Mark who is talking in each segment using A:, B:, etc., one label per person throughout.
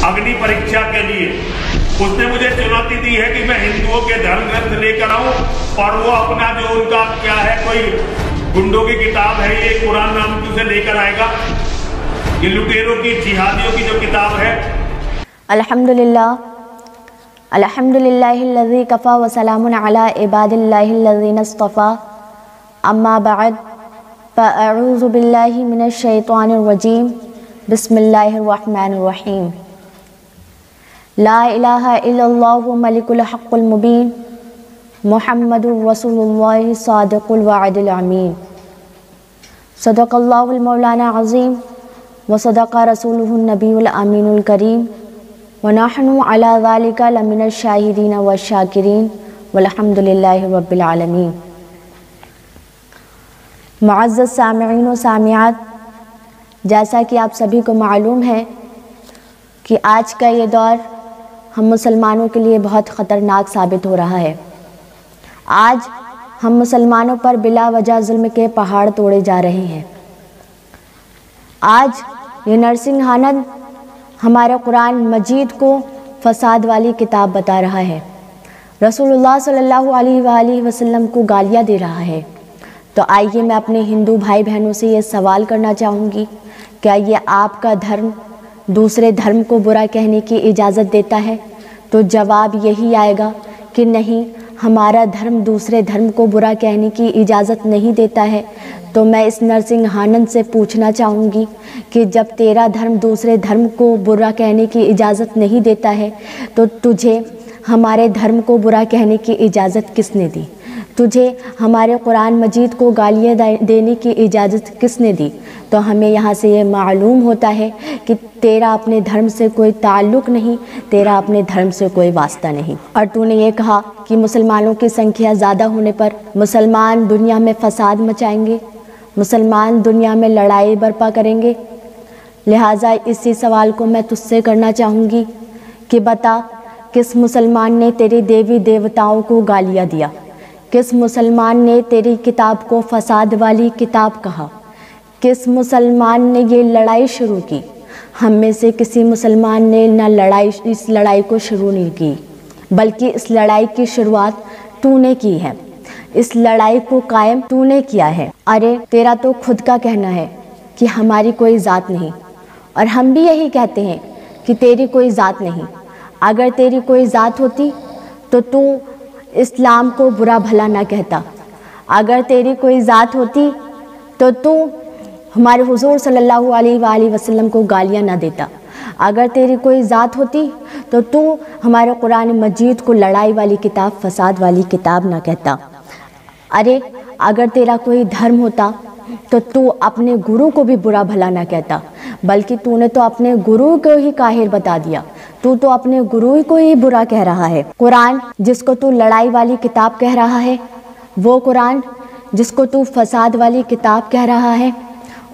A: अग्नि परीक्षा के लिए। उसने मुझे चुनौती दी है कि मैं हिंदुओं के धर्म ग्रंथ लेकर आऊं और वो अपना जो उनका क्या है कोई गुंडों की किताब है ये कुरान नाम की उसे लेकर आएगा, ये लुटेरों की जिहादियों की जो किताब है।
B: अल्हम्दुलिल्लाहिल्लज़ी कफ़ा व सलामुन अला इबादिल्लाहिल्लज़ीना इस्तफ़ा अम्मा बअद फ़अऊज़ु बिल्लाहि मिनश शैतानिर रजीम बिस्मिल्लाहिर रहमानिर रहीम। ला इलाहा इल्लल्लाहु मलिकुल हक़्क़ुल मुबीन मुहम्मदुर रसूलुल्लाहि सादिक़ुल वअदिल अमीन। सदक़ल्लाहुल मौलाना अज़ीम व सदक़ रसूलुहुन नबियुल अमीनुल करीम व नहनु अला ज़ालिका लमिनश शाहिदीन व शाकिरीन वल्हम्दुलिल्लाहि रब्बिल आलमीन। मुअज़्ज़ज़ सामिईन व सामिआत, जैसा कि आप सभी को मालूम है कि आज का ये दौर हम मुसलमानों के लिए बहुत ख़तरनाक साबित हो रहा है। आज हम मुसलमानों पर बिला वजह जुल्म के पहाड़ तोड़े जा रहे हैं। आज ये नरसिंह आनंद हमारे कुरान मजीद को फसाद वाली किताब बता रहा है, रसूलुल्लाह सल्लल्लाहु अलैहि वसल्लम को गालियाँ दे रहा है। तो आइए मैं अपने हिंदू भाई बहनों से ये सवाल करना चाहूँगी, क्या ये आपका धर्म दूसरे धर्म को बुरा कहने की इजाज़त देता है? तो जवाब यही आएगा कि नहीं, हमारा धर्म दूसरे धर्म को बुरा कहने की इजाज़त नहीं देता है। तो मैं इस नरसिंह आनंद से पूछना चाहूँगी कि जब तेरा धर्म दूसरे धर्म को बुरा कहने की इजाज़त नहीं देता है तो तुझे हमारे धर्म को बुरा कहने की इजाज़त किसने दी? तुझे हमारे कुरान मजीद को गालियाँ देने की इजाज़त किसने दी? तो हमें यहाँ से ये मालूम होता है कि तेरा अपने धर्म से कोई ताल्लुक़ नहीं, तेरा अपने धर्म से कोई वास्ता नहीं। और तूने ये कहा कि मुसलमानों की संख्या ज़्यादा होने पर मुसलमान दुनिया में फ़साद मचाएंगे, मुसलमान दुनिया में लड़ाई बर्पा करेंगे। लिहाजा इसी सवाल को मैं तुझसे करना चाहूँगी कि बता, किस मुसलमान ने तेरे देवी देवताओं को गालियाँ दिया? किस मुसलमान ने तेरी किताब को फसाद वाली किताब कहा? किस मुसलमान ने ये लड़ाई शुरू की? हम में से किसी मुसलमान ने इस लड़ाई को शुरू नहीं की, बल्कि इस लड़ाई की शुरुआत तूने की है, इस लड़ाई को कायम तूने किया है। अरे तेरा तो खुद का कहना है कि हमारी कोई ज़ात नहीं, और हम भी यही कहते हैं कि तेरी कोई ज़ात नहीं। अगर तेरी कोई ज़ात होती तो तू इस्लाम को बुरा भला ना कहता। अगर तेरी कोई ज़ात होती तो तू हमारे हुज़ूर सल्लल्लाहु अलैहि वसल्लम को गालियाँ ना देता। अगर तेरी कोई ज़ात होती तो तू हमारे कुरान मजीद को लड़ाई वाली किताब, फसाद वाली किताब ना कहता। अरे अगर तेरा कोई धर्म होता तो तू अपने गुरु को भी बुरा भला ना कहता, बल्कि तूने तो अपने गुरु को ही काहिर बता दिया। तू तो अपने गुरु को ही बुरा कह रहा है। कुरान जिसको तू लड़ाई वाली किताब कह रहा है, वो कुरान जिसको तू फसाद वाली किताब कह रहा है,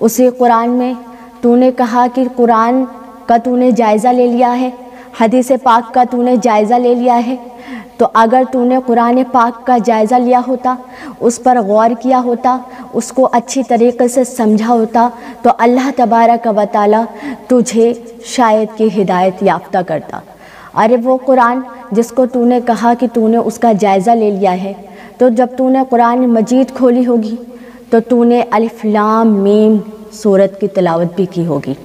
B: उसी कुरान में तूने कहा कि कुरान का तूने जायज़ा ले लिया है, हदीस पाक का तूने जायज़ा ले लिया है। तो अगर तूने कुरान पाक का जायज़ा लिया होता, उस पर गौर किया होता, उसको अच्छी तरीके से समझा होता, तो अल्लाह तबारक व तआला तुझे शायद कि हिदायत याफ्ता करता। अरे वो कुरान जिसको तूने कहा कि तूने उसका जायज़ा ले लिया है, तो जब तूने कुरान मजीद खोली होगी तो तूने अलिफ लाम मीम सूरत की तिलावत भी की होगी।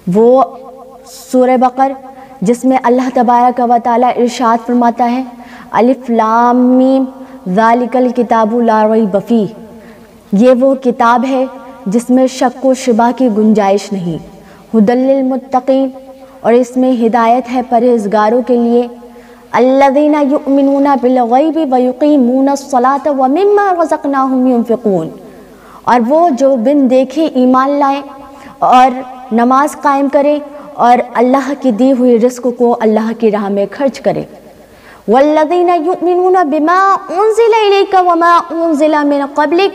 B: वो सूरह बकर जिसमें अल्लाह तबारक व तआला इरशाद फरमाता है, अलिफ लाम मीम ज़ालिकल किताबु ला रैब फ़ीह, ये वो किताब है जिसमें शक व शुबा की गुंजाइश नहीं, हुदल लिल मुत्तक़ीन, और इसमें हिदायत है परहेज़गारों के लिए। अल्लज़ीना युमिनूना बिल गैबि व युक़ीमूनस सलात व मिम्मा रज़क़नाहुम युनफ़िक़ून, और वो जो बिन देखे ईमान लाएं और नमाज कायम करें और अल्लाह की दी हुई रिज़्क़ को अल्लाह की राह में खर्च करें। वल्लज़ीना युमिनूना बिमा उन्ज़िला इलैका व मा उन्ज़िला मिन क़ब्लिक,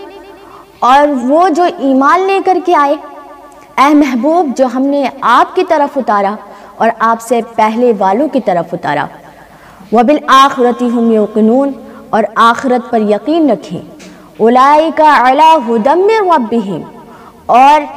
B: और वो जो ईमान लेकर के आए, ऐ महबूब, जो हमने आपकी तरफ उतारा और आपसे पहले वालों की तरफ उतारा। व बिल आखिरति हुम युक़िनून, और आखिरत पर यकीन रखें। उलाइका अला हुदम मिन रब्बिहिम, और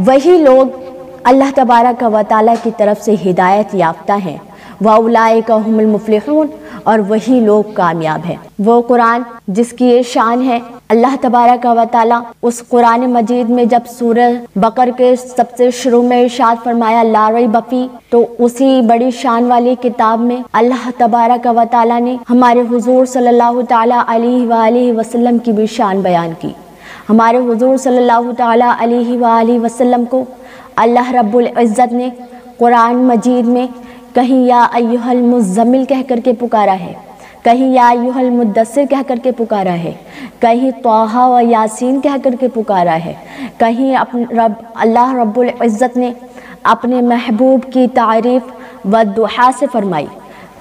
B: वही लोग अल्लाह तबारक व तआला की तरफ से हिदायत याफ्ता हैं, वउलाइका हुमुल मुफ्लिहून, और वही लोग कामयाब हैं। वो कुरान जिसकी ये शान है, अल्लाह तबारक व तआला उस कुरान मजीद में जब सूरह बकर के सबसे शुरू में इरशाद फरमाया ला रैब फीह, तो उसी बड़ी शान वाली किताब में अल्लाह तबारक व तआला ने हमारे हुजूर सल्लल्लाहु तआला अलैहि वसल्लम की भी शान बयान की। हमारे हुजूर सल्लल्लाहु तआला अलैहि वसल्लम को अल्लाह रब्बुल इज़्ज़त ने कुरान मजीद में कहीं या अय्युहल मुज़्ज़मिल कह करके पुकारा है, कहीं या अय्युहल मुद्दस्सिर कह करके पुकारा है, कहीं तौहा व यासीन कह करके पुकारा है, कहीं अल्लाह रब्बुल इज़्ज़त ने अपने महबूब की तारीफ़ व दुहा से फरमाई,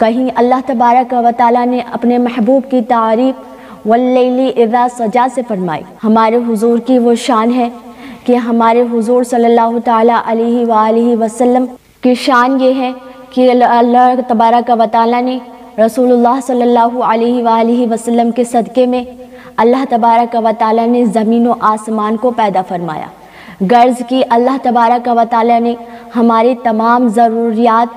B: कहीं अल्लाह तबारक व तआला ने अपने महबूब की तारीफ़ वल्लैली इज़ा सजा से फरमाई। हमारे हुजूर की वो शान है कि हमारे हुजूर सल्लल्लाहु तआला अलैहि वसल्लम की शान ये है कि अल्लाह तबारक व तआला ने रसूलुल्लाह सल्लल्लाहु अलैहि वसल्लम के सदक़े में अल्लाह तबारक व तआला ने ज़मीन व आसमान को पैदा फरमाया। गर्ज़ की अल्लाह तबारक व तआला ने हमारी तमाम ज़रूरियात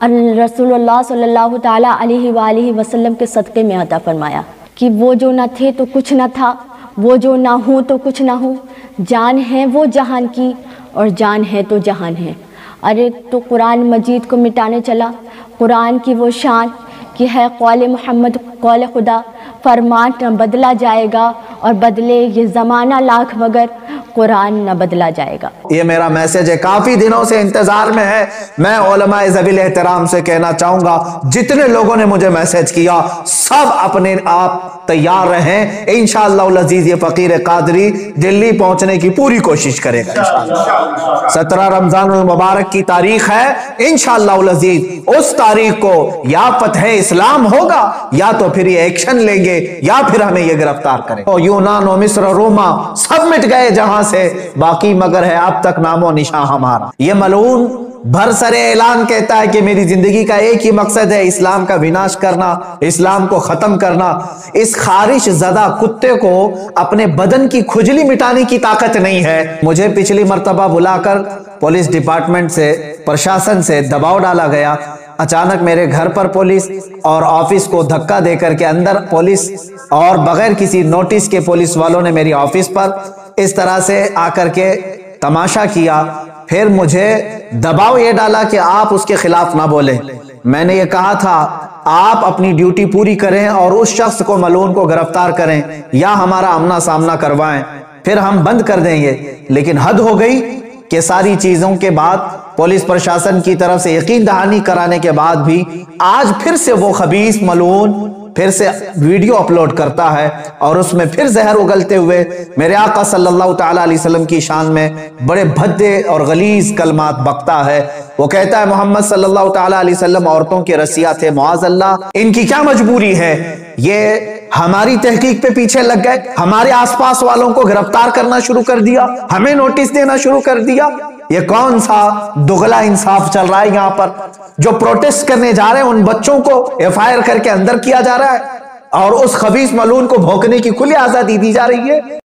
B: रसूलुल्लाह सल्लल्लाहु तआला अलैहि वसल्लम के सदक़े में अता फरमाया कि वो जो न थे तो कुछ न था, वो जो ना हो तो कुछ ना हो, जान है वो जहान की और जान है तो जहान है। अरे तो कुरान मजीद को मिटाने चला। कुरान की वो शान कि है कौल मोहम्मद कौल खुदा, फरमान न बदला जाएगा और बदले ये ज़माना लाख मगर कुरान न बदला जाएगा।
C: ये मेरा मैसेज है, काफी दिनों से इंतजार में है। मैं उलमाए ज़वील एहतराम से कहना चाहूंगा, जितने लोगों ने मुझे मैसेज किया सब अपने आप तैयार रहें। इंशाअल्लाह अज़ीज़ ये फकीर कादरी दिल्ली पहुंचने की पूरी कोशिश करेगा। 17 रमजान मुबारक की तारीख है। इंशाअल्लाह अज़ीज़ उस तारीख को या फतह इस्लाम होगा या तो फिर ये एक्शन लेंगे या फिर हमें ये गिरफ्तार करें। तो यूनान और मिस्र रोमा सब मिट गए जहां से, बाकी मगर है अब तक नामो निशान हमारा। ये मलऊन भरसरे ऐलान कहता है कि मेरी जिंदगी का एक ही मकसद है इस्लाम का विनाश करना, इस्लाम को खत्म करना। इस खारिश ज़दा कुत्ते को अपने बदन की खुजली मिटाने की ताकत नहीं है। मुझे पिछली मर्तबा बुलाकर पुलिस डिपार्टमेंट से, प्रशासन से दबाव डाला गया। अचानक मेरे घर पर पुलिस और ऑफिस को धक्का देकर के अंदर पुलिस और बगैर किसी नोटिस के पुलिस वालों ने मेरी ऑफिस पर इस तरह से आकर के तमाशा किया। फिर मुझे दबाव ये डाला कि आप उसके खिलाफ ना बोलें। मैंने ये कहा था आप अपनी ड्यूटी पूरी करें और उस शख्स को मलून को गिरफ्तार करें या हमारा आमना सामना करवाएं, फिर हम बंद कर देंगे। लेकिन हद हो गई कि सारी चीजों के बाद पुलिस प्रशासन की तरफ से यकीन दहानी कराने के बाद भी आज फिर से वो खबीस मलून फिर से वीडियो अपलोड करता है और उसमें फिर जहर उगलते हुए मेरे आका सल्लल्लाहु तआला अलैहि वसल्लम की शान में बड़े भद्दे और गलीज कलमात बकता है। वो कहता है मोहम्मद सल्लल्लाहु तआला अलैहि वसल्लम औरतों के रसिया थे, मुआज़ल्लाह इनकी क्या मजबूरी है, ये हमारी तहकीक पे पीछे लग गए, हमारे आसपास वालों को गिरफ्तार करना शुरू कर दिया, हमें नोटिस देना शुरू कर दिया। ये कौन सा दुगला इंसाफ चल रहा है यहाँ पर? जो प्रोटेस्ट करने जा रहे हैं उन बच्चों को एफआईआर करके अंदर किया जा रहा है और उस खबीस मलून को भौंकने की खुली आजादी दी जा रही है।